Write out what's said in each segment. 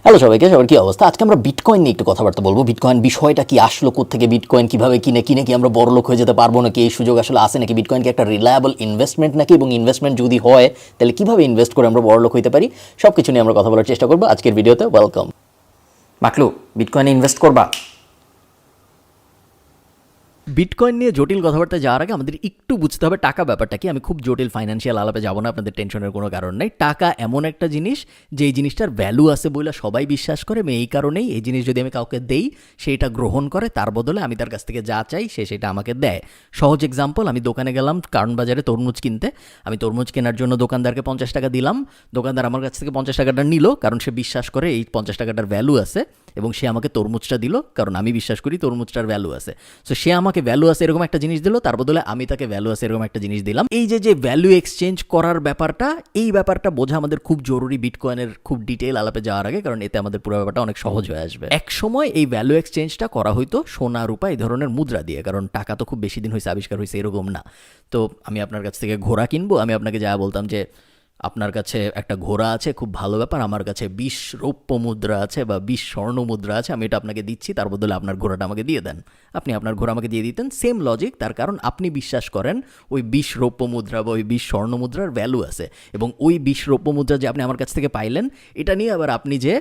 Hello সবাইকে, সবার কি অবস্থা? আজকে আমরা বিটকয়েন নিয়ে একটু কথাবার্তা বলবো। বিটকয়েন বিষয়টা কি, আসলো কোত্থেকে, বিটকয়েন কিভাবে কিনে কি আমরা বড়লোক হয়ে যেতে পারবো নাকি, এই সুযোগ আসলে আছে নাকি, বিটকয়েন কি একটা রিলায়েবল ইনভেস্টমেন্ট নাকি, এবং ইনভেস্টমেন্ট যদি হয় তাহলে কিভাবে ইনভেস্ট করে আমরা বড়লোক হইতে পারি, সব কিছু নিয়ে আমরা কথা বলার চেষ্টা করবো আজকের ভিডিওতে। ওয়েলকাম। মাকলু, বিটকয়েনে ইনভেস্ট করবা? বিটকয়েন নিয়ে জটিল কথাবার্তা যাওয়ার আগে আমাদের একটু বুঝতে হবে টাকা ব্যাপারটা কি। আমি খুব জটিল ফাইন্যান্সিয়াল আলাপে যাবো না, আপনাদের টেনশনের কোনো কারণ নেই। টাকা এমন একটা জিনিস যে এই জিনিসটার ভ্যালু আছে বলে সবাই বিশ্বাস করে, এবং এই কারণেই এই জিনিস যদি আমি কাউকে দেই সেইটা গ্রহণ করে, তার বদলে আমি তার কাছ থেকে যা চাই সে সেটা আমাকে দেয়। সহজ এক্সাম্পল, আমি দোকানে গেলাম কারণ বাজারে তরমুজ কিনতে। আমি তরমুজ কেনার জন্য দোকানদারকে 50 টাকা দিলাম। দোকানদার আমার কাছ থেকে 50 টাকাটা নিল কারণ সে বিশ্বাস করে এই 50 টাকাটার ভ্যালু আছে, এবং সে আমাকে তরমুজটা দিল কারণ আমি বিশ্বাস করি তরমুজটার ভ্যালু আছে। সো সে আমাকে ভ্যালু আছে এরকম একটা জিনিস দিল, তার বদলে আমি তাকে ভ্যালু আছে এরকম একটা জিনিস দিলাম। এই যে ভ্যালু এক্সচেঞ্জ করার ব্যাপারটা, এই ব্যাপারটা বোঝা আমাদের খুব জরুরি বিটকয়েনের খুব ডিটেইল আলাপে যাওয়ার আগে, কারণ এতে আমাদের পুরো ব্যাপারটা অনেক সহজ হয়ে আসবে। এক সময় এই ভ্যালু এক্সচেঞ্জটা করা হইতো সোনা রূপা এই ধরনের মুদ্রা দিয়ে, কারণ টাকা তো খুব বেশি দিন হয়েছে আবিষ্কার হয়েছে এরকম না। তো আমি আপনার কাছ থেকে ঘোড়া কিনবো, আমি আপনাকে যা বলতাম যে আপনার কাছে একটা ঘোড়া আছে, খুব ভালো ব্যাপার, আমার কাছে 20 রৌপ্য মুদ্রা আছে বা 20 স্বর্ণ মুদ্রা আছে, আমি এটা আপনাকে দিচ্ছি, তার বদলে আপনার ঘোড়াটা আমাকে দিয়ে দেন। আপনি আপনার ঘোড়া আমাকে দিয়ে দিতেন। সেম লজিক, তার কারণ আপনি বিশ্বাস করেন ওই 20 রৌপ্য মুদ্রা বা ওই 20 স্বর্ণ মুদ্রার ভ্যালু আছে, এবং ওই 20 রৌপ্য মুদ্রা যে আপনি আমার কাছ থেকে পাইলেন, এটা নিয়ে আবার আপনি যে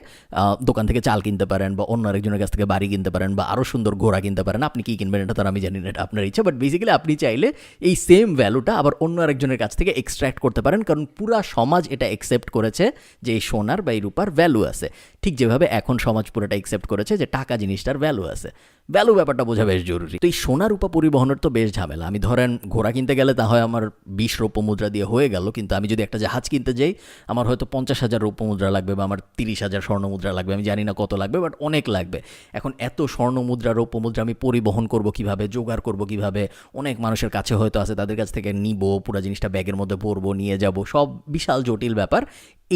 দোকান থেকে চাল কিনতে পারেন বা অন্য আরেকজনের কাছ থেকে বাড়ি কিনতে পারেন বা আরও সুন্দর ঘোড়া কিনতে পারেন। আপনি কি কিনবেন এটা তার আমি জানি না, এটা আপনার ইচ্ছা, বাট বেসিক্যালি আপনি চাইলে এই সেম ভ্যালুটা আবার অন্য আরেকজনের কাছ থেকে এক্সট্র্যাক্ট করতে পারেন, কারণ পুরা সমাজ এটা অ্যাকসেপ্ট করেছে যে এই সোনার বা এই রূপার ভ্যালু আছে। ঠিক যেভাবে এখন সমাজ পুরোটা অ্যাকসেপ্ট করেছে যে টাকা জিনিসটার ভ্যালু আছে। ভ্যালু ব্যাপারটা বোঝা বেশ জরুরি। তো এই সোনা রূপা পরিবহনের তো বেশ ঝামেলা। আমি ধরেন ঘোড়া কিনতে গেলে তা হয় আমার 20 রৌপ্য মুদ্রা দিয়ে হয়ে গেল, কিন্তু আমি যদি একটা জাহাজ কিনতে যাই আমার হয়তো 50,000 রৌপ্য মুদ্রা লাগবে বা আমার 30,000 স্বর্ণ মুদ্রা লাগবে, আমি জানি না কত লাগবে, বাট অনেক লাগবে। এখন এত স্বর্ণ মুদ্রা রৌপ্য মুদ্রা আমি পরিবহন করব কিভাবে, জোগাড় করব কিভাবে? অনেক মানুষের কাছে হয়তো আছে, তাদের কাছ থেকে নিব, পুরো জিনিসটা ব্যাগের মধ্যে ভরবো, নিয়ে যাব, সব বিশাল জটিল ব্যাপার।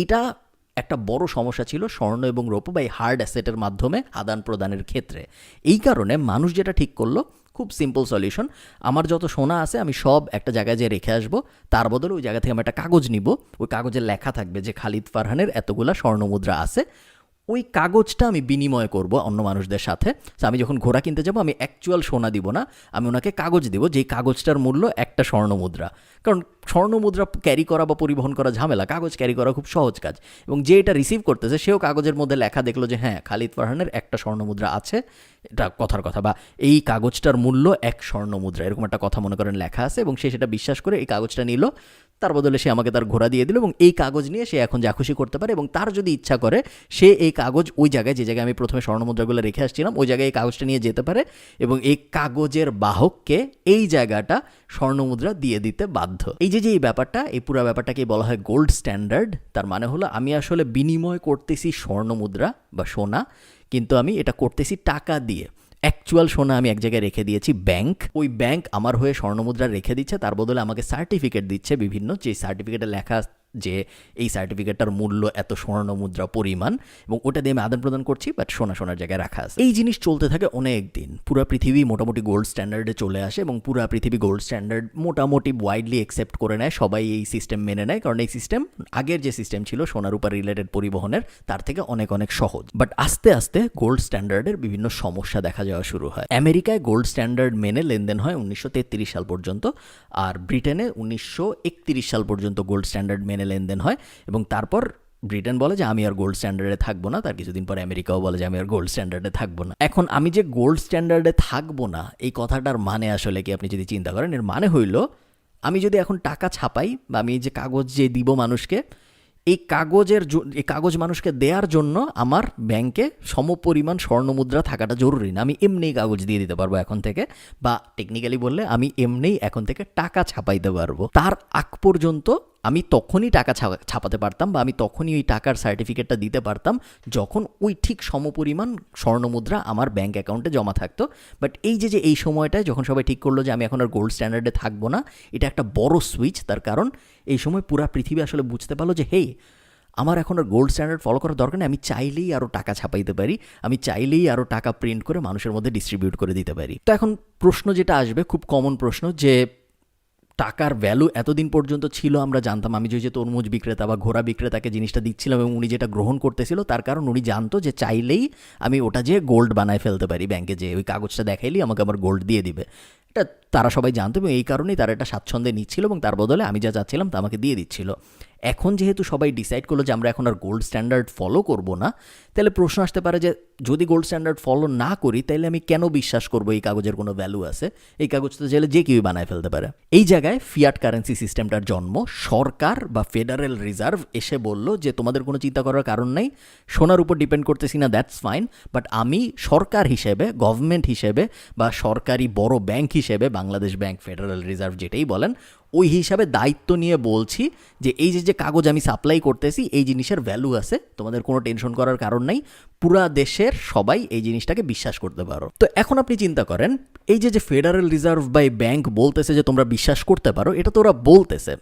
এটা একটা বড় সমস্যা ছিল স্বর্ণ এবং রৌপ্য বা এই হার্ড অ্যাসেটের মাধ্যমে আদান প্রদানের ক্ষেত্রে। এই কারণে মানুষ যেটা ঠিক করলো, খুব সিম্পল সলিউশন, আমার যত সোনা আছে আমি সব একটা জায়গায় যেয়ে রেখে আসবো, তার বদলে ওই জায়গা থেকে আমি একটা কাগজ নিব, ওই কাগজে লেখা থাকবে যে খালিদ ফারহানের এতগুলা স্বর্ণ মুদ্রা আছে। ওই কাগজটা আমি বিনিময় করব অন্য মানুষদের সাথে। তো আমি যখন ঘোড়া কিনতে যাব আমি অ্যাকচুয়াল সোনা দিব না, আমি ওনাকে কাগজ দিব, যেই কাগজটার মূল্য একটা স্বর্ণ মুদ্রা। কারণ স্বর্ণ মুদ্রা ক্যারি করা বা পরিবহন করা ঝামেলা, কাগজ ক্যারি করা খুব সহজ কাজ। এবং যে এটা রিসিভ করতেছে সেও কাগজের মধ্যে লেখা দেখলো যে হ্যাঁ খালিদ ফারহানের একটা স্বর্ণ মুদ্রা আছে, এটা কথার কথা, বা এই কাগজটার মূল্য 1 স্বর্ণ মুদ্রা, এরকম একটা কথা মনে করেন লেখা আছে, এবং সে সেটা বিশ্বাস করে এই কাগজটা নিল, তার বদলে সে আমাকে তার ঘোড়া দিয়ে দিল, এবং এই কাগজ নিয়ে সে এখন যা খুশি করতে পারে। এবং তার যদি ইচ্ছা করে সে এই কাগজ ওই জায়গায়, যে জায়গায় আমি প্রথমে স্বর্ণমুদ্রাগুলো রেখে আসছিলাম, ওই জায়গায় এই কাগজটা নিয়ে যেতে পারে, এবং এই কাগজের বাহককে এই জায়গাটা স্বর্ণমুদ্রা দিয়ে দিতে বাধ্য। এই যে এই ব্যাপারটা, এই পুরো ব্যাপারটাকে বলা হয় গোল্ড স্ট্যান্ডার্ড। তার মানে হলো আমি আসলে বিনিময় করতেছি স্বর্ণমুদ্রা বা সোনা, কিন্তু আমি এটা করতেছি টাকা দিয়ে। অ্যাকচুয়াল সোনা আমি এক জায়গায় রেখে দিয়েছি ব্যাংক, ওই ব্যাংক আমার হয়ে স্বর্ণমুদ্রা রেখে দিচ্ছে, তার বদলে আমাকে সার্টিফিকেট দিচ্ছে বিভিন্ন, যে সার্টিফিকেটে লেখা যে এই সার্টিফিকেটটার মূল্য এত স্বর্ণ মুদ্রা পরিমাণ, এবং ওটা দিয়ে আমি আদান প্রদান করছি, বাট সোনার জায়গায় রাখা আছে। এই জিনিস চলতে থাকে অনেক দিন, পুরো পৃথিবী মোটামুটি গোল্ড স্ট্যান্ডার্ডে চলে আসে, এবং পুরো পৃথিবী গোল্ড স্ট্যান্ডার্ড মোটামুটি ওয়াইডলি অ্যাকসেপ্ট করে নেয়, সবাই এই সিস্টেম মেনে নেয়, কারণ এই সিস্টেম আগের যে সিস্টেম ছিল সোনার উপর রিলেটেড পরিবহনের, তার থেকে অনেক অনেক সহজ। বাট আস্তে আস্তে গোল্ড স্ট্যান্ডার্ডের বিভিন্ন সমস্যা দেখা যাওয়া শুরু হয়। আমেরিকায় গোল্ড স্ট্যান্ডার্ড মেনে লেনদেন হয় 1933 সাল পর্যন্ত, আর ব্রিটেনে 1931 সাল পর্যন্ত গোল্ড স্ট্যান্ডার্ড মেনে লেনদেন হয়, এবং তারপর ব্রিটেন বলে যে আমি আর গোল্ড স্ট্যান্ডার্ডে থাকবো না, তার কিছুদিন পরে আমেরিকাও বলে যে আমি আর গোল্ড স্ট্যান্ডার্ডে থাকবো না। এখন আমি যে গোল্ড স্ট্যান্ডার্ডে থাকবো না, এই কথাটার মানে আসলে কি আপনি যদি চিন্তা করেন, এর মানে হইল আমি যদি এখন টাকা ছাপাই বা আমি এই যে কাগজ যে দিব মানুষকে, এই কাগজ মানুষকে দেওয়ার জন্য আমার ব্যাংকে সমপরিমাণ স্বর্ণমুদ্রা থাকাটা জরুরি না। আমি এমনিই কাগজ দিয়ে দিতে পারবো এখন থেকে, বা টেকনিক্যালি বললে আমি এমনিই এখন থেকে টাকা ছাপাইতে পারবো। তার আগ পর্যন্ত আমি তখনই টাকা ছাপাতে পারতাম, বা আমি তখনই ওই টাকার সার্টিফিকেটটা দিতে পারতাম যখন ওই ঠিক সমপরিমাণ স্বর্ণমুদ্রা আমার ব্যাঙ্ক অ্যাকাউন্টে জমা থাকতো। বাট এই যে এই সময়টায় যখন সবাই ঠিক করলো যে আমি এখন আর গোল্ড স্ট্যান্ডার্ডে থাকবো না, এটা একটা বড় সুইচ। তার কারণ এই সময় পুরা পৃথিবী আসলে বুঝতে পারলো যে হেই, আমার এখন আর গোল্ড স্ট্যান্ডার্ড ফলো করার দরকার নেই, আমি চাইলেই আরও টাকা ছাপাইতে পারি, আমি চাইলেই আরও টাকা প্রিন্ট করে মানুষের মধ্যে ডিস্ট্রিবিউট করে দিতে পারি। তো এখন প্রশ্ন যেটা আসবে, খুব কমন প্রশ্ন, যে টাকার ভ্যালু এতদিন পর্যন্ত ছিল আমরা জানতাম। আমি যে তরমুজ বিক্রেতা বা ঘোড়া বিক্রেতাকে জিনিসটা দিচ্ছিলাম এবং উনি যেটা গ্রহণ করতেছিল তার কারণ উনি জানতো যে চাইলেই আমি ওটা যে গোল্ড বানায় ফেলতে পারি, ব্যাংকে যে ওই কাগজটা দেখাইলেই আমাকে আমার গোল্ড দিয়ে দিবে। এটা তারা সবাই জানতো এবং এই কারণেই তারা এটা স্বাচ্ছন্দ্যে নিচ্ছিল এবং তার বদলে আমি যা চাচ্ছিলাম তা আমাকে দিয়ে দিচ্ছিল। এখন যেহেতু সবাই ডিসাইড করলো যে আমরা এখন আর গোল্ড স্ট্যান্ডার্ড ফলো করব না, তাহলে প্রশ্ন আসতে পারে যে যদি গোল্ড স্ট্যান্ডার্ড ফলো না করি তাহলে আমি কেন বিশ্বাস করবো এই কাগজের কোনো ভ্যালু আছে? এই কাগজটা চাইলে যে কেউই বানায় ফেলতে পারে। এই জায়গায় ফিয়াট কারেন্সি সিস্টেমটার জন্ম। সরকার বা ফেডারেল রিজার্ভ এসে বলল যে তোমাদের কোনো চিন্তা করার কারণ নাই, সোনার উপর ডিপেন্ড করতেছি না, দ্যাটস ফাইন, বাট আমি সরকার হিসেবে, গভর্নমেন্ট হিসেবে বা সরকারি বড় ব্যাংক হিসেবে, বাংলাদেশ ব্যাংক, ফেডারেল রিজার্ভ যেটাই বলেন, ওই হিসাবে দায়িত্ব নিয়ে বলছি যে এই যে কাগজ আমি সাপ্লাই করতেছি এই জিনিসের ভ্যালু আছে, তোমাদের কোনো টেনশন করার কারণ নাই, পুরা দেশের সবাই এই জিনিসটাকে বিশ্বাস করতে পারো। তো এখন আপনি চিন্তা করেন এই যে ফেডারেল রিজার্ভ বাই ব্যাংক বলতেছে যে তোমরা বিশ্বাস করতে পারো, এটা তো ওরা বলতেছে,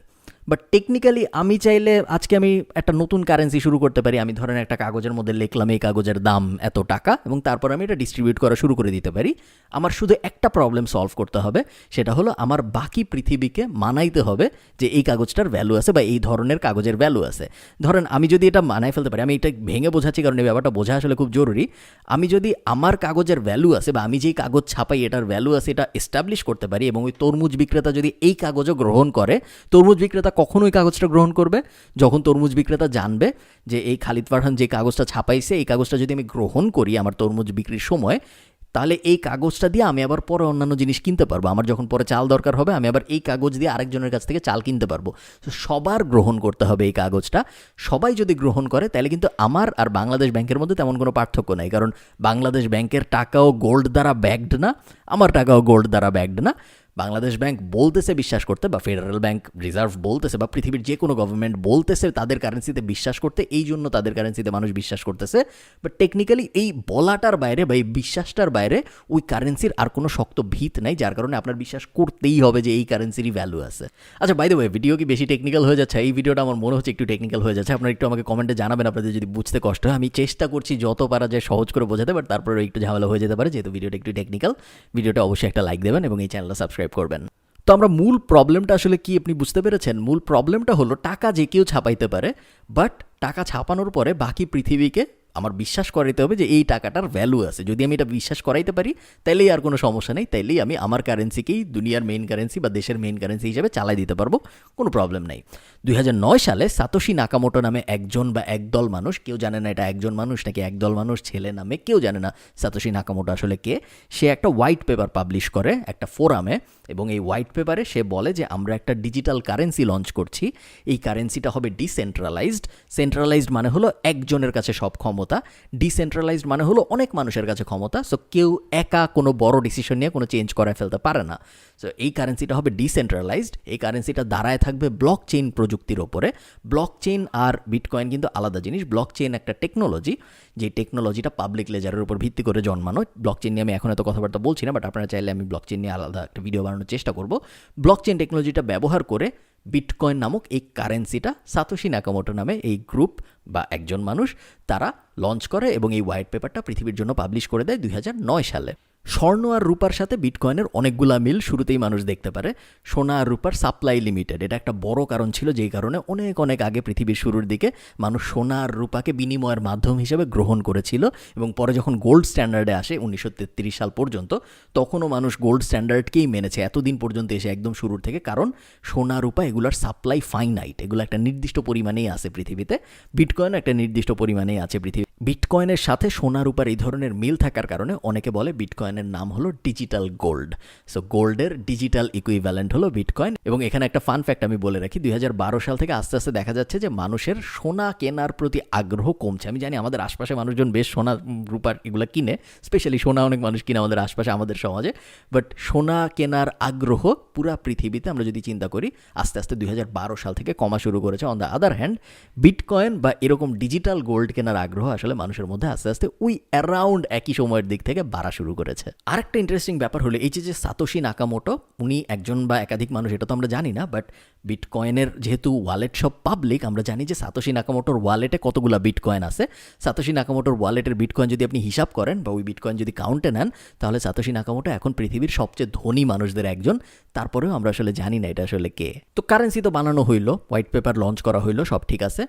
বাট টেকনিক্যালি আমি চাইলে আজকে আমি একটা নতুন কারেন্সি শুরু করতে পারি। আমি ধরেন একটা কাগজের মধ্যে লিখলাম এই কাগজের দাম এত টাকা এবং তারপর আমি এটা ডিস্ট্রিবিউট করা শুরু করে দিতে পারি। আমার শুধু একটা প্রবলেম সলভ করতে হবে, সেটা হলো আমার বাকি পৃথিবীকে মানাইতে হবে যে এই কাগজটার ভ্যালু আছে বা এই ধরনের কাগজের ভ্যালু আছে। ধরেন আমি যদি এটা মানাই ফেলতে পারি, আমি এটা ভেঙে বোঝাচ্ছি কারণ এই ব্যাপারটা বোঝা আসলে খুব জরুরি। আমি যদি আমার কাগজের ভ্যালু আছে বা আমি যেই কাগজ ছাপাই এটার ভ্যালু আছে এটা এস্টাবলিশ করতে পারি এবং ওই তরমুজ বিক্রেতা যদি এই কাগজও গ্রহণ করে, তরমুজ বিক্রেতা কখন ওই কাগজটা গ্রহণ করবে? যখন তরমুজ বিক্রেতা জানবে যে এই খালিদ ফারহান যে কাগজটা ছাপাইছে এই কাগজটা যদি আমি গ্রহণ করি আমার তরমুজ বিক্রির সময়, তাহলে এই কাগজটা দিয়ে আমি আবার পরে অন্যান্য জিনিস কিনতে পারবো। আমার যখন পরে চাল দরকার হবে আমি আবার এই কাগজ দিয়ে আরেকজনের কাছ থেকে চাল কিনতে পারবো। তো সবার গ্রহণ করতে হবে এই কাগজটা। সবাই যদি গ্রহণ করে তাহলে কিন্তু আমার আর বাংলাদেশ ব্যাংকের মধ্যে তেমন কোনো পার্থক্য নাই, কারণ বাংলাদেশ ব্যাংকের টাকাও গোল্ড দ্বারা ব্যাগড না, আমার টাকাও গোল্ড দ্বারা ব্যাগড না। বাংলাদেশ ব্যাংক বলতেছে বিশ্বাস করতে, বা ফেডারেল ব্যাংক রিজার্ভ বলতেছে, বা পৃথিবীর যে কোনো গভর্নমেন্ট বলতেছে তাদের কারেন্সিতে বিশ্বাস করতে, এই জন্য তাদের কারেন্সিতে মানুষ বিশ্বাস করতেছে। বাট টেকনিক্যালি এই বলাটার বাইরে বা এই বিশ্বাসটার বাইরে ওই কারেন্সির আর কোনো শক্ত ভিত নাই, যার কারণে আপনার বিশ্বাস করতেই হবে যে এই কারেন্সিরই ভ্যালু আছে। আচ্ছা, বাই দ্য ওয়ে, ভিডিও কি বেশি টেকনিক্যাল হয়ে যাচ্ছে? এই ভিডিওটা আমার মনে হচ্ছে একটু টেকনিক্যাল হয়ে যাচ্ছে। আপনারা একটু আমাকে কমেন্টে জানাবেন আপনাদের যদি বুঝতে কষ্ট হয়। আমি চেষ্টা করছি যত পারা যায় সহজ করে বোঝাতে, বাট তারপরে একটু ঝামেলা হয়ে যেতে পারে যেহেতু ভিডিওটা একটু টেকনিক্যাল। ভিডিওটা অবশ্যই একটা লাইক দেবেন এবং এই চ্যানেলটা সাবস্ক্রাইব করবেন। তো আমরা মূল প্রবলেমটা আসলে কি আপনি বুঝতে পেরেছেন? মূল প্রবলেমটা হলো টাকা যে কেউ ছাপাইতে পারে, বাট টাকা ছাপানোর পরে বাকি পৃথিবীকে আমার বিশ্বাস করাইতে হবে যে এই টাকাটার ভ্যালু আছে। যদি আমি এটা বিশ্বাস করাইতে পারি তাইলেই আর কোনো সমস্যা নেই, তাইলেই আমি আমার কারেন্সিকেই দুনিয়ার মেইন কারেন্সি বা দেশের মেইন কারেন্সি হিসেবে চালাই দিতে পারবো, কোনো প্রবলেম নাই। 2009 সালে সাতোশি নাকামোটো নামে একজন বা একদল মানুষ, কেউ জানে না এটা একজন মানুষ নাকি একদল মানুষ, ছেলে নামে কেউ জানে না সাতোশি নাকামোটো আসলে কে, সে একটা হোয়াইট পেপার পাবলিশ করে একটা ফোরামে এবং এই হোয়াইট পেপারে সে বলে যে আমরা একটা ডিজিটাল কারেন্সি লঞ্চ করছি। এই কারেন্সিটা হবে ডিসেন্ট্রালাইজড। সেন্ট্রালাইজড মানে হলো একজনের কাছে সব ক্ষমতা, ডিসেন্ট্রালাইজড মানে হলো অনেক মানুষের কাছে ক্ষমতা। সো কেউ একা কোনো বড় ডিসিশন নিয়ে কোনো চেঞ্জ করে ফেলতে পারে না। সো এই কারেন্সিটা হবে ডিসেন্ট্রালাইজড। এই কারেন্সিটা দাঁড়ায় থাকবে ব্লক চেইন প্রযুক্তির ওপরে। ব্লক চেইন আর বিটকয়েন কিন্তু আলাদা জিনিস। ব্লক চেইন একটা টেকনোলজি, যে টেকনোলজিটা পাবলিক লেজারের উপর ভিত্তি করে জন্মানো। ব্লক চেইন নিয়ে আমি এখন এত কথাবার্তা বলছি না, বাট আপনারা চাইলে আমি ব্লক চেইন নিয়ে আলাদা একটা ভিডিও বানানোর চেষ্টা করব। ব্লক চেইন টেকনোলজিটা ব্যবহার করে বিটকয়েন নামক এই কারেন্সিটা সাতোশি নাকামোটো নামে এই গ্রুপ বা একজন মানুষ তারা লঞ্চ করে এবং এই হোয়াইট পেপারটা পৃথিবীর জন্য পাবলিশ করে দেয় 2009 সালে। স্বর্ণ আর রূপার সাথে বিটকয়েনের অনেকগুলা মিল শুরুতেই মানুষ দেখতে পারে। সোনা আর রূপার সাপ্লাই লিমিটেড, এটা একটা বড় কারণ ছিল যেই কারণে অনেক অনেক আগে পৃথিবীর শুরুর দিকে মানুষ সোনা আর রূপাকে বিনিময়ের মাধ্যম হিসেবে গ্রহণ করেছিল এবং পরে যখন গোল্ড স্ট্যান্ডার্ডে আসে 1933 সাল পর্যন্ত, তখনও মানুষ গোল্ড স্ট্যান্ডার্ডকেই মেনেছে এতদিন পর্যন্ত এসে একদম শুরুর থেকে, কারণ সোনা রূপা এগুলার সাপ্লাই ফাইনাইট, এগুলো একটা নির্দিষ্ট পরিমাণেই আছে পৃথিবীতে। বিটকয়েন একটা নির্দিষ্ট পরিমাণেই আছে পৃথিবী। বিটকয়েনের সাথে সোনা রূপার এই ধরনের মিল থাকার কারণে অনেকে বলে বিটকয়েনের নাম হলো ডিজিটাল গোল্ড। সো গোল্ডের ডিজিটাল ইকুইভ্যালেন্ট হলো বিটকয়েন। এবং এখানে একটা ফান ফ্যাক্ট আমি বলে রাখি, 2012 সাল থেকে আস্তে আস্তে দেখা যাচ্ছে যে মানুষের সোনা কেনার প্রতি আগ্রহ কমছে। আমি জানি আমাদের আশপাশে মানুষজন বেশ সোনা রূপার এগুলো কিনে, স্পেশালি সোনা অনেক মানুষ কিনে আমাদের আশপাশে আমাদের সমাজে, বাট সোনা কেনার আগ্রহ পুরা পৃথিবীতে আমরা যদি চিন্তা করি আস্তে আস্তে 2012 সাল থেকে কমা শুরু করেছে। On the other hand bitcoin বা এরকম ডিজিটাল গোল্ড কেনার আগ্রহ আসলে মানুষের মধ্যে আস্তে আস্তে ওই অ্যারাউন্ড একই সময়ের দিক থেকে বাড়া শুরু করেছে। চলেছে। আরেকটা ইন্টারেস্টিং ব্যাপার হলো এই যে সাতোশি নাকামোটো, উনি একজন বা একাধিক মানুষ এটা তো আমরা জানি না, বাট বিটকয়েনের যেহেতু ওয়ালেট সব পাবলিক, আমরা জানি যে সাতোশি নাকামোটোর ওয়ালেটে কতগুলো বিটকয়েন আছে। সাতোশি নাকামোটোর ওয়ালেটের বিটকয়েন যদি আপনি হিসাব করেন বা ওই বিটকয়েন যদি কাউন্টে নেন, তাহলে সাতোশি নাকামোটো এখন পৃথিবীর সবচেয়ে ধনী মানুষদের একজন। তারপরেও আমরা আসলে জানি না এটা আসলে কে। তো কারেন্সি তো বানানো হইলো, হোয়াইট পেপার লঞ্চ করা হইলো, সব ঠিক আছে।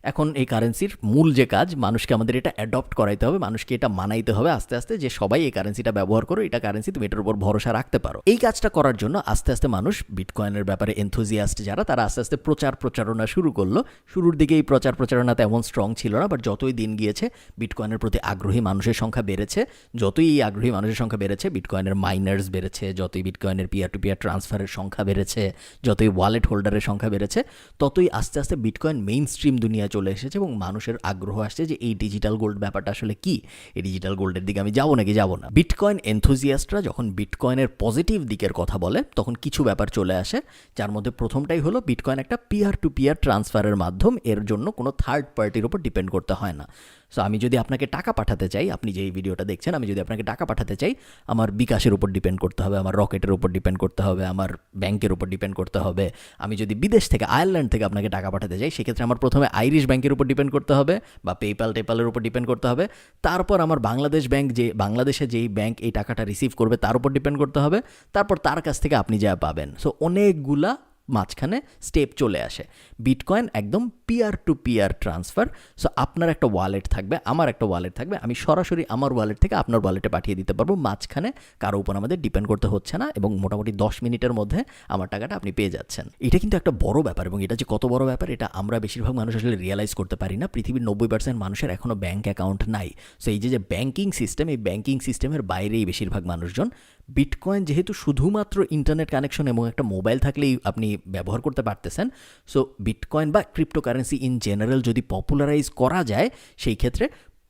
এখন এই কারেন্সির মূল যে কাজ, মানুষকে আমাদের এটা অ্যাডপ্ট করাইতে হবে, মানুষকে এটা মানাইতে হবে আস্তে আস্তে, যে সবাই এই কারেন্সিটা ব্যবহার করো, এটা কারেন্সি, তুমি এটার উপর ভরসা রাখতে পারো। এই কাজটা করার জন্য আস্তে আস্তে মানুষ, বিটকয়েনের ব্যাপারে এনথুজিয়াস্ট যারা, তারা আস্তে আস্তে প্রচারণা শুরু করলো। শুরুর দিকে এই প্রচারণা তেমন স্ট্রং ছিল না, বাট যতই দিন গিয়েছে বিটকয়েনের প্রতি আগ্রহী মানুষের সংখ্যা বেড়েছে। যতই এই আগ্রহী মানুষের সংখ্যা বেড়েছে, বিটকয়েনের মাইনার্স বেড়েছে, যতই বিটকয়েনের পিয়ার টু পিয়ার ট্রান্সফারের সংখ্যা বেড়েছে, যতই ওয়ালেট হোল্ডারের সংখ্যা বেড়েছে, ততই আস্তে আস্তে বিটকয়েন মেইন স্ট্রিম দুনিয়া চলে এসেছে এবং মানুষের আগ্রহ আসছে যে এই ডিজিটাল গোল্ড ব্যাপারটা আসলে কি, এই ডিজিটাল গোল্ডের দিকে আমি যাবো নাকি যাবো না। বিটকয়েন এনথুজিয়াস্টরা যখন বিটকয়েনের পজিটিভ দিকের কথা বলে, তখন কিছু ব্যাপার চলে আসে, যার মধ্যে প্রথমটাই হলো বিটকয়েন একটা পিয়ার টু পিয়ার ট্রান্সফারের মাধ্যম, এর জন্য কোনো থার্ড পার্টির উপর ডিপেন্ড করতে হয় না। সো আমি যদি আপনাকে টাকা পাঠাতে চাই, আপনি যে এই ভিডিওটা দেখছেন, আমি যদি আপনাকে টাকা পাঠাতে চাই, আমার বিকাশের উপর ডিপেন্ড করতে হবে, আমার রকেটের উপর ডিপেন্ড করতে হবে, আমার ব্যাংকের উপর ডিপেন্ড করতে হবে। আমি যদি বিদেশ থেকে, আয়ারল্যান্ড থেকে আপনাকে টাকা পাঠাতে চাই, সেক্ষেত্রে আমার প্রথমে আইরিশ ব্যাংকের উপর ডিপেন্ড করতে হবে বা পেপ্যালের উপর ডিপেন্ড করতে হবে। তারপর আমার বাংলাদেশ ব্যাংক, যে বাংলাদেশে যেই ব্যাংক এই টাকাটা রিসিভ করবে তার উপর ডিপেন্ড করতে হবে। তারপর তার কাছ থেকে আপনি যা পাবেন। সো অনেকগুলা মাঝখানে স্টেপ চলে আসে। বিটকয়েন একদম peer to peer transfer. So আপনার একটা ওয়ালেট থাকবে, আমার একটা ওয়ালেট থাকবে, আমি সরাসরি আমার ওয়ালেট থেকে আপনার ওয়ালেটে পাঠিয়ে দিতে পারবো। মাঝখানে কারো উপর আমাদের ডিপেন্ড করতে হচ্ছে না এবং মোটামুটি 10 মিনিটের মধ্যে আমার টাকাটা আপনি পেয়ে যাচ্ছেন। এটা কিন্তু একটা বড় ব্যাপার এবং এটা যে কত বড় ব্যাপার এটা আমরা বেশিরভাগ মানুষ আসলে রিয়েলাইজ করতে পারি না। পৃথিবীর 90% মানুষের এখনও ব্যাঙ্ক অ্যাকাউন্ট নাই। সো এই যে ব্যাঙ্কিং সিস্টেম, এই ব্যাঙ্কিং সিস্টেমের বাইরেই বেশিরভাগ মানুষজন। বিটকয়েন যেহেতু শুধুমাত্র ইন্টারনেট কানেকশন এবং একটা মোবাইল থাকলেই আপনি ব্যবহার করতে পারতেছেন, সো বিটকয়েন বা ক্রিপ্টোকারেন্সি ইন জেনারেল যদি পপুলারাইজ করা যায়, সেই ক্ষেত্রে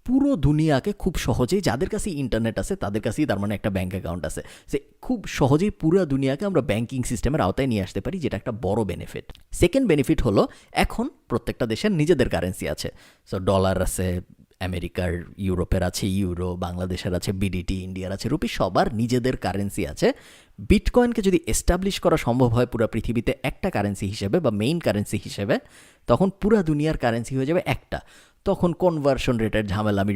পুরো দুনিয়াকে খুব সহজেই, যাদের কাছে ইন্টারনেট আছে তাদের কাছেই তার মানে একটা ব্যাঙ্ক অ্যাকাউন্ট আছে, সে খুব সহজেই পুরো দুনিয়াকে আমরা ব্যাঙ্কিং সিস্টেমের আওতায় নিয়ে আসতে পারি, যেটা একটা বড় বেনিফিট। সেকেন্ড বেনিফিট হলো এখন প্রত্যেকটা দেশের নিজেদের কারেন্সি আছে। সো ডলার আছে, আমেরিকার, ইউরোপের আছে ইউরো, বাংলাদেশের আছে বিডিটি, ইন্ডিয়ার আছে রুপি, সবার নিজেদের কারেন্সি আছে। বিটকয়েনকে যদি এস্টাবলিশ করা সম্ভব হয় পুরো পৃথিবীতে একটা কারেন্সি হিসেবে বা মেইন কারেন্সি হিসেবে, তখন পুরো দুনিয়ার কারেন্সি হয়ে যাবে একটা। তখন কনভার্সন রেটের ঝামেলা, আমি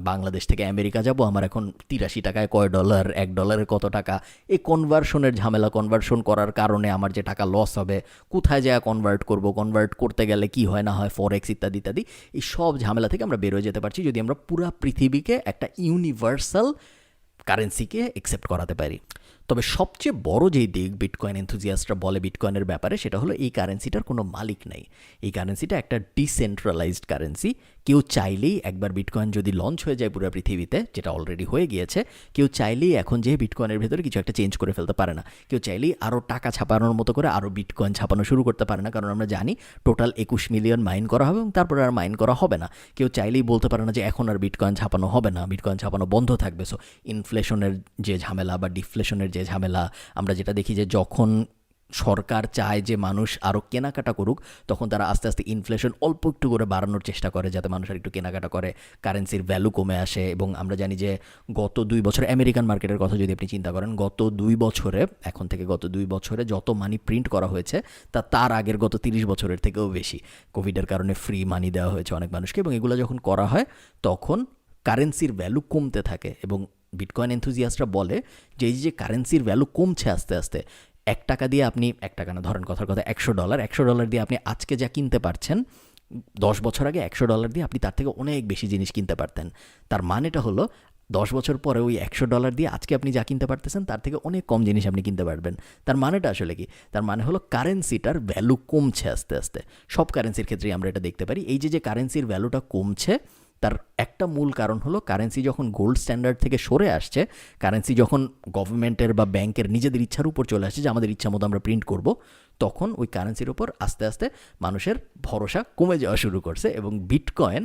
বাংলাদেশ থেকে আমেরিকা যাব, আমার এখন 83 টাকায় কয় ডলার, $1 কত টাকা, এই কনভার্সনের ঝামেলা, কনভার্সন করার কারণে আমার যে টাকা লস হবে, কোথায় যায় কনভার্ট করব, কনভার্ট করতে গেলে কি হয় না হয়, ফরেক্স ইত্যাদি ইত্যাদি, এই সব ঝামেলা থেকে আমরা বেরোয় যেতে পারছি যদি আমরা পুরো পৃথিবীকে একটা ইউনিভার্সাল কারেন্সিকে অ্যাকসেপ্ট করাতে পারি। তবে সবচেয়ে বড় যেই দিক বিটকয়েন এনথুজিয়াস্টরা বলে বিটকয়েনের ব্যাপারে, সেটা হলো এই কারেন্সিটার কোনো মালিক নাই। এই কারেন্সিটা একটা ডিসেন্ট্রালাইজড কারেন্সি। কেউ চাইলেই একবার বিটকয়েন যদি লঞ্চ হয়ে যায় পুরো পৃথিবীতে, যেটা অলরেডি হয়ে গিয়েছে, কেউ চাইলেই এখন যে বিটকয়েনের ভেতরে কিছু একটা চেঞ্জ করে ফেলতে পারে না। কেউ চাইলেই আরও টাকা ছাপানোর মতো করে আরও বিটকয়েন ছাপানো শুরু করতে পারে না, কারণ আমরা জানি টোটাল 21 মিলিয়ন মাইন করা হবে এবং তারপরে আর মাইন করা হবে না। কেউ চাইলেই বলতে পারে না যে এখন আর বিটকয়েন ছাপানো হবে না, বিটকয়েন ছাপানো বন্ধ থাকবে। সো ইনফ্লেশনের যে ঝামেলা বা ডিফ্লেশনের যে ঝামেলা, আমরা যেটা দেখি যে যখন সরকার চায় যে মানুষ আরও কেনাকাটা করুক, তখন তারা আস্তে আস্তে ইনফ্লেশন অল্প একটু করে বাড়ানোর চেষ্টা করে যাতে মানুষ আর একটু কেনাকাটা করে, কারেন্সির ভ্যালু কমে আসে। এবং আমরা জানি যে গত 2 বছর আমেরিকান মার্কেটের কথা যদি আপনি চিন্তা করেন, গত 2 বছরে, এখন থেকে গত 2 বছরে যত মানি প্রিন্ট করা হয়েছে তা তার আগের গত 30 বছরের থেকেও বেশি। কোভিডের কারণে ফ্রি মানি দেওয়া হয়েছে অনেক মানুষকে, এবং এগুলো যখন করা হয় তখন কারেন্সির ভ্যালু কমতে থাকে। এবং বিটকয়েন এনথুজিয়াস্টরা বলে যে এই যে কারেন্সির ভ্যালু কমছে আস্তে আস্তে, 1 টাকা দিয়ে আপনি, 1 টাকা না, ধরেন কথার কথা $100 দিয়ে আপনি আজকে যা কিনতে পারছেন, 10 বছর আগে $100 দিয়ে আপনি তার থেকে অনেক বেশি জিনিস কিনতে পারতেন। তার মানেটা হলো 10 বছর পরে ওই $100 দিয়ে আজকে আপনি যা কিনতে পারতেছেন তার থেকে অনেক কম জিনিস আপনি কিনতে পারবেন। তার মানেটা আসলে কি? তার মানে হলো কারেন্সিটার ভ্যালু কমছে আস্তে আস্তে। সব কারেন্সির ক্ষেত্রেই আমরা এটা দেখতে পারি। এই যে কারেন্সির ভ্যালুটা কমছে, তার একটা মূল কারণ হলো কারেন্সি যখন গোল্ড স্ট্যান্ডার্ড থেকে সরে আসছে, কারেন্সি যখন গভর্নমেন্টের বা ব্যাংকের নিজেদের ইচ্ছার উপর চলে আসছে যে আমাদের ইচ্ছা মতো আমরা প্রিন্ট করব, তখন ওই কারেন্সির উপর আস্তে আস্তে মানুষের ভরসা কমে যাওয়া শুরু করছে। এবং বিটকয়েন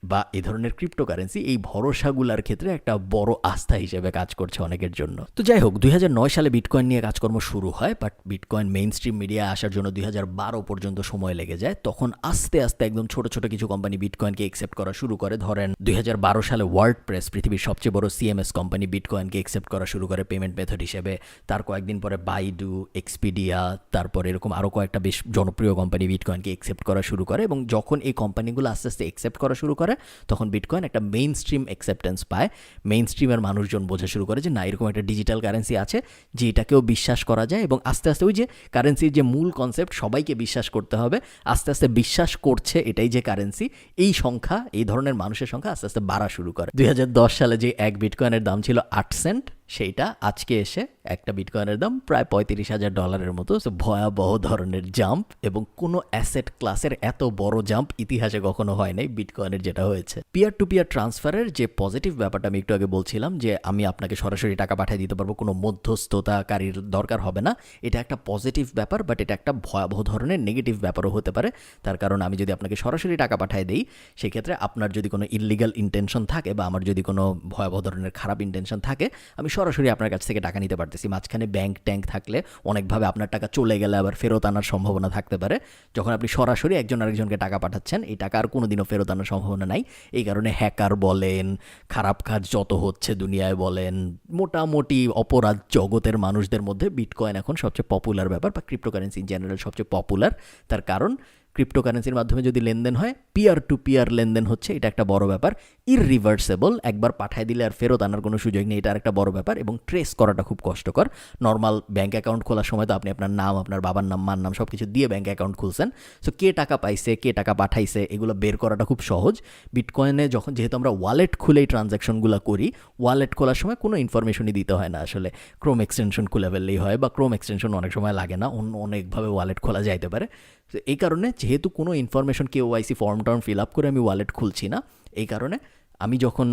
বা এ ধরনের ক্রিপ্টোকারেন্সি এই ভরসাগুলার ক্ষেত্রে একটা বড় আস্থা হিসেবে কাজ করছে অনেকের জন্য। তো যাই হোক, 2009 সালে বিটকয়েন নিয়ে কাজকর্ম শুরু হয়, বাট বিটকয়েন মেইন স্ট্রিম মিডিয়ায় আসার জন্য 2012 পর্যন্ত সময় লেগে যায়। তখন আস্তে আস্তে একদম ছোট ছোট কিছু কোম্পানি বিটকয়েনকে একসেপ্ট করা শুরু করে। ধরেন 2012 সালে ওয়ার্ড প্রেস, পৃথিবীর সবচেয়ে বড় সিএমএস কোম্পানি, বিটকয়েনকে একসেপ্ট করা শুরু করে পেমেন্ট মেথড হিসেবে। তার কয়েকদিন পরে বাইডু, এক্সপিডিয়া, তারপর এরকম আরও কয়েকটা বেশ জনপ্রিয় কোম্পানি বিটকয়েনকে একসেপ্ট করা শুরু করে। এবং যখন এই কোম্পানিগুলো আস্তে আস্তে একসেপ্ট করা শুরু করে, তখন বিটকয়েন একটা মেইন স্ট্রিম অ্যাকসেপ্টেন্স পায়। মেইন স্ট্রিমের মানুষজন বোঝা শুরু করে যে না, এরকম একটা ডিজিটাল কারেন্সি আছে যে এটাকেও বিশ্বাস করা যায়। এবং আস্তে আস্তে ওই যে কারেন্সির যে মূল কনসেপ্ট, সবাইকে বিশ্বাস করতে হবে, আস্তে আস্তে বিশ্বাস করছে এটাই যে কারেন্সি, এই সংখ্যা, এই ধরনের মানুষের সংখ্যা আস্তে আস্তে বাড়া শুরু করে। 2010 সালে যে এক বিটকয়েনের দাম ছিল 8 সেন্ট, সেইটা আজকে এসে একটা বিটকয়েনের দাম প্রায় $35,000 মতো। ভয়াবহ ধরনের জাম্প, এবং কোনো অ্যাসেট ক্লাসের এত বড় জাম্প ইতিহাসে কখনো হয় নাই বিটকয়েনের যেটা হয়েছে। পিয়ার টু পিয়ার ট্রান্সফারের যে পজিটিভ ব্যাপারটা আমি একটু আগে বলছিলাম, যে আমি আপনাকে সরাসরি টাকা পাঠিয়ে দিতে পারবো, কোনো মধ্যস্থতাকারীর দরকার হবে না, এটা একটা পজিটিভ ব্যাপার। বাট এটা একটা ভয়াবহ ধরনের নেগেটিভ ব্যাপারও হতে পারে। তার কারণ আমি যদি আপনাকে সরাসরি টাকা পাঠিয়ে দিই, সেক্ষেত্রে আপনার যদি কোনো ইললিগাল ইন্টেনশন থাকে বা আমার যদি কোনো ভয়াবহ ধরনের খারাপ ইন্টেনশন থাকে, আমি সরাসরি আপনার কাছ থেকে টাকা নিতে পারতেছি। মাঝখানে ব্যাংক ট্যাঙ্ক থাকলে অনেকভাবে আপনার টাকা চলে গেলে আবার ফেরত আনার সম্ভাবনা থাকতে পারে। যখন আপনি সরাসরি একজন আরেকজনকে টাকা পাঠাচ্ছেন, এই টাকা আর কোনোদিনও ফেরত আনার সম্ভাবনা নাই। এই কারণে হ্যাকার বলেন, খারাপ কাজ যত হচ্ছে দুনিয়ায় বলেন, মোটামুটি অপরাধ জগতের মানুষদের মধ্যে বিটকয়েন এখন সবচেয়ে পপুলার ব্যাপার, বা ক্রিপ্টোকারেন্সি ইন জেনারেল সবচেয়ে পপুলার। তার কারণ ক্রিপ্টোকারেন্সির মাধ্যমে যদি লেনদেন হয়, পিয়ার টু পিয়ার লেনদেন হচ্ছে, এটা একটা বড় ব্যাপার। ইররিভার্সেবল, একবার পাঠিয়ে দিলে আর ফেরত আনার কোনো সুযোগ নেই, এটা একটা বড় ব্যাপার। এবং ট্রেস করাটা খুব কষ্টকর। নর্মাল ব্যাঙ্ক অ্যাকাউন্ট খোলার সময় তো আপনি আপনার নাম, আপনার বাবার নাম, মার নাম সব কিছু দিয়ে ব্যাঙ্ক অ্যাকাউন্ট খুলছেন। সো কে টাকা পাইছে, কে টাকা পাঠাইছে, এগুলো বের করাটা খুব সহজ। বিটকয়েনে যখন, যেহেতু আমরা ওয়ালেট খুলেই ট্রানজ্যাকশনগুলো করি, ওয়ালেট খোলার সময় কোনো ইনফরমেশনই দিতে হয় না আসলে। ক্রোম এক্সটেনশন খুলে ফেললেই হয়, বা ক্রোম এক্সটেনশন অনেক সময় লাগে না, অন্য অনেকভাবে ওয়ালেট খোলা যাইতে পারে। তো এই কারণে যেহেতু কোনো ইনফরমেশন কেওয়াইসি ফর্ম টর্ম ফিল আপ করে আমি ওয়ালেট খুলছি না, এই কারণে আমি যখন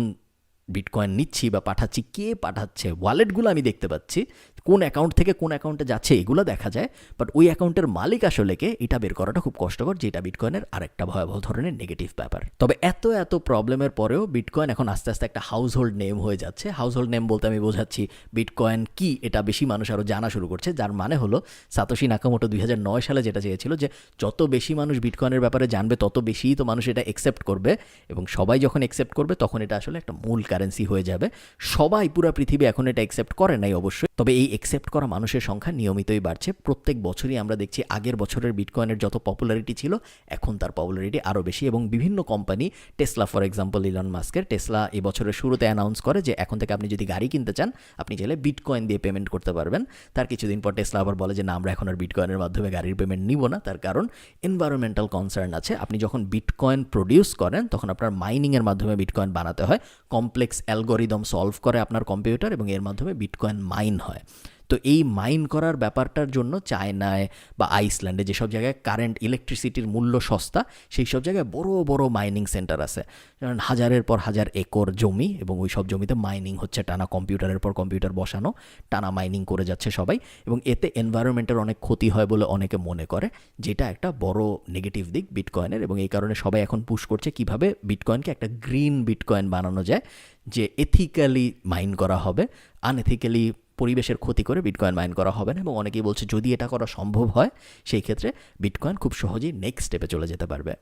বিটকয়েন নিচ্ছি বা পাঠাচ্ছি, কে পাঠাচ্ছে, ওয়ালেটগুলো আমি দেখতে পাচ্ছি, কোন অ্যাকাউন্ট থেকে কোন অ্যাকাউন্টে যাচ্ছে এগুলো দেখা যায়। বাট ওই অ্যাকাউন্টের মালিক আসলে কে, এটা বের করাটা খুব কষ্টকর, যেটা বিটকয়েনের আরেকটা ভয়াবহ ধরনের নেগেটিভ ব্যাপার। তবে এত প্রবলেমের পরেও বিটকয়েন এখন আস্তে আস্তে একটা হাউসহোল্ড নেম হয়ে যাচ্ছে। হাউসহোল্ড নেম বলতে আমি বোঝাচ্ছি, বিটকয়েন কি এটা বেশি মানুষ আরও জানা শুরু করছে। যার মানে হলো, সাতোশি নাকামোটো 2009 সালে যেটা চেয়েছিল, যে যত বেশি মানুষ বিটকয়েনের ব্যাপারে জানবে, তত বেশিই তো মানুষ এটা একসেপ্ট করবে, এবং সবাই যখন একসেপ্ট করবে তখন এটা আসলে একটা মূল কারেন্সি হয়ে যাবে। সবাই, পুরো পৃথিবী এখন এটা একসেপ্ট করে নাই অবশ্যই, তবে এই একসেপ্ট করা মানুষের সংখ্যা নিয়মিতই বাড়ছে। প্রত্যেক বছরই আমরা দেখছি আগের বছরের বিটকয়েনের যত পপুলারিটি ছিল, এখন তার পপুলারিটি আরও বেশি। এবং বিভিন্ন company, Tesla for example, Elon মাস্কের টেসলা এই বছরের শুরুতে অ্যানাউন্স করে যে এখন থেকে আপনি যদি গাড়ি কিনতে চান, আপনি চাইলে বিটকয়েন দিয়ে পেমেন্ট করতে পারবেন। তার কিছুদিন পর টেসলা আবার বলে যে না, আমরা এখন আর বিটকয়েনের মাধ্যমে গাড়ির পেমেন্ট নিব না। তার কারণ এনভায়রনমেন্টাল কনসার্ন আছে। আপনি যখন বিটকয়েন প্রডিউস করেন, তখন আপনার মাইনিংয়ের মাধ্যমে বিটকয়েন বানাতে হয়, কমপ্লেক্স অ্যালগোরিদম সলভ করে আপনার কম্পিউটার, এবং এর মাধ্যমে বিটকয়েন মাইন হয়। তো এই মাইন করার ব্যাপারটার জন্য চায়নায় বা আইসল্যান্ডে যেসব জায়গায় কারেন্ট ইলেকট্রিসিটির মূল্য সস্তা, সেই সব জায়গায় বড় বড় মাইনিং সেন্টার আছে, যেমন হাজারের পর হাজার একর জমি, এবং ওই সব জমিতে মাইনিং হচ্ছে, টানা কম্পিউটারের পর কম্পিউটার বসানো, টানা মাইনিং করে যাচ্ছে সবাই। এবং এতে এনভায়রনমেন্টের অনেক ক্ষতি হয় বলে অনেকে মনে করে, যেটা একটা বড় নেগেটিভ দিক বিটকয়েনের। এবং এই কারণে সবাই এখন পুশ করছে কিভাবে বিটকয়েনকে একটা গ্রিন বিটকয়েন বানানো যায়, যে এথিক্যালি মাইন করা হবে, আনএথিক্যালি পরিবেশের ক্ষতি করে বিটকয়েন মাইন করা হবে না। এবং অনেকেই বলছে যদি এটা করা সম্ভব হয়, সেই ক্ষেত্রে বিটকয়েন খুব সহজেই নেক্সট স্টেপে চলে যেতে পারবে।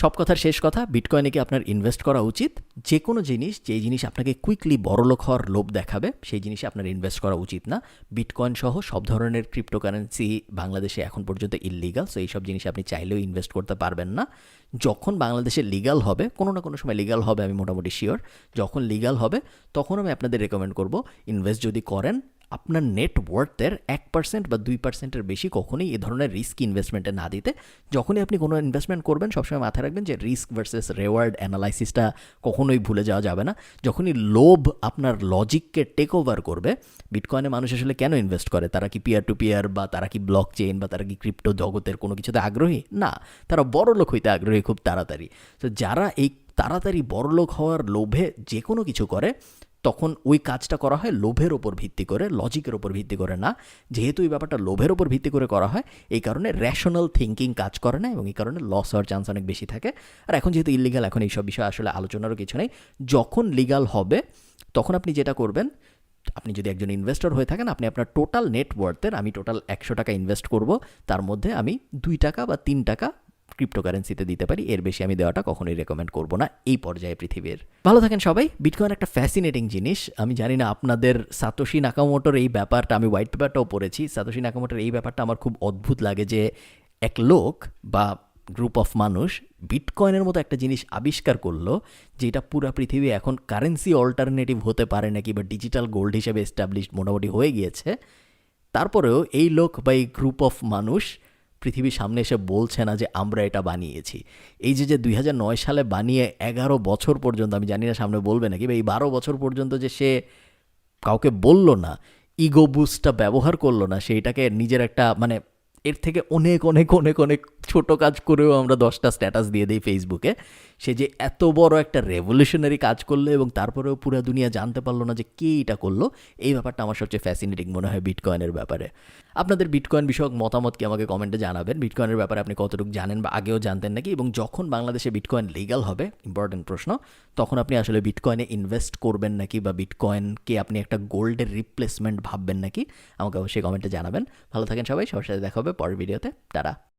সব কথার শেষ কথা, বিটকয়েনে কি আপনার ইনভেস্ট করা উচিত? যে কোনো জিনিস, যেই জিনিস আপনাকে কুইকলি বড়লোক হওয়ার লোভ দেখাবে, সেই জিনিসে আপনার ইনভেস্ট করা উচিত না। বিটকয়েন সহ সব ধরনের ক্রিপ্টোকারেন্সি বাংলাদেশে এখন পর্যন্ত ইললিগাল, সো এইসব জিনিসে আপনি চাইলেও ইনভেস্ট করতে পারবেন না। যখন বাংলাদেশে লিগাল হবে, কোনো না কোনো সময় লিগাল হবে, আমি মোটামুটি শিওর, যখন লিগাল হবে তখন আমি আপনাদের রেকমেন্ড করব, ইনভেস্ট যদি করেন, আপনার নেটওয়ার্থের 1% বা 2%-এর বেশি কখনোই এ ধরনের রিস্ক ইনভেস্টমেন্টে না দিতে। যখনই আপনি কোনো ইনভেস্টমেন্ট করবেন, সবসময় মাথায় রাখবেন যে রিস্ক ভার্সেস রেওয়ার্ড অ্যানালাইসিসটা কখনোই ভুলে যাওয়া যাবে না। যখনই লোভ আপনার লজিককে টেক ওভার করবে, বিটকয়েনে মানুষ আসলে কেন ইনভেস্ট করে? তারা কি পিয়ার টু পিয়ার, বা তারা কি ব্লক চেইন, বা তারা কি ক্রিপ্টো জগতের কোনো কিছুতে আগ্রহী? না, তারা বড় লোক হইতে আগ্রহী খুব তাড়াতাড়ি। তো যারা এই তাড়াতাড়ি বড়লোক হওয়ার লোভে যে কোনো কিছু করে, তখন ওই কাজটা করা হয় লোভের ওপর ভিত্তি করে, লজিকের ওপর ভিত্তি করে না। যেহেতু এই ব্যাপারটা লোভের ওপর ভিত্তি করে করা হয়, এই কারণে র্যাশনাল থিঙ্কিং কাজ করে না এবং এই কারণে লস হওয়ার চান্স অনেক বেশি থাকে। আর এখন যেহেতু ইলিগাল, এখন এইসব বিষয়ে আসলে আলোচনারও কিছু নেই। যখন লিগাল হবে তখন আপনি যেটা করবেন, আপনি যদি একজন ইনভেস্টর হয়ে থাকেন, আপনি আপনার টোটাল নেটওয়ার্থের, আমি টোটাল 100 টাকা ইনভেস্ট করব, তার মধ্যে আমি 2 টাকা বা 3 টাকা ক্রিপ্টোকারেন্সিতে দিতে পারি। এর বেশি আমি দেওয়াটা কখনোই রেকমেন্ড করব না এই পর্যায়ে পৃথিবীর। ভালো থাকেন সবাই। বিটকয়েন একটা ফ্যাসিনেটিং জিনিস। আমি জানি না আপনাদের সাতোশি নাকামোটোর এই ব্যাপারটা, আমি হোয়াইট পেপারটাও পড়েছি, সাতোশি নাকামোটোর এই ব্যাপারটা আমার খুব অদ্ভুত লাগে যে এক লোক বা গ্রুপ অফ মানুষ বিটকয়েনের মতো একটা জিনিস আবিষ্কার করলো, যেটা পুরা পৃথিবী এখন কারেন্সি অল্টারনেটিভ হতে পারে নাকি বা ডিজিটাল গোল্ড হিসেবে এস্টাবলিশড মোটামুটি হয়ে গিয়েছে। তারপরেও এই লোক বা এই গ্রুপ অফ মানুষ পৃথিবীর সামনে এসে বলছে না যে আমরা এটা বানিয়েছি। এই যে 2009 সালে বানিয়ে 11 বছর পর্যন্ত, আমি জানি না সামনে বলবে নাকি, বা এই 12 বছর পর্যন্ত যে সে কাউকে বলল না, ইগো বুস্টটা ব্যবহার করলো না, সেইটাকে নিজের একটা মানে এর থেকে অনেক অনেক অনেক অনেক ছোট কাজ করেও আমরা 10টা স্ট্যাটাস দিয়ে দিই ফেসবুকে। সে যে এত বড় একটা রেভলিউশনারি কাজ করলো এবং তারপরেও পুরো দুনিয়া জানতে পারলো না যে কে এটা করলো, এই ব্যাপারটা আমার সবচেয়ে ফ্যাসিনেটিং মনে হয় বিটকয়েনের ব্যাপারে। আপনাদের বিটকয়েন বিষয়ক মতামত কি আমাকে কমেন্টে জানাবেন। বিটকয়েনের ব্যাপারে আপনি কতটুকু জানেন বা আগেও জানতেন নাকি, এবং যখন বাংলাদেশে বিটকয়েন লিগ্যাল হবে, ইম্পর্টেন্ট প্রশ্ন, তখন আপনি আসলে বিটকয়েনে ইনভেস্ট করবেন নাকি বা বিটকয়েনকে আপনি একটা গোল্ডের রিপ্লেসমেন্ট ভাববেন নাকি, আমাকে অবশ্যই কমেন্টে জানাবেন। ভালো থাকেন সবাই, সবার সাথে দেখা হবে পরের ভিডিওতে। টাটা।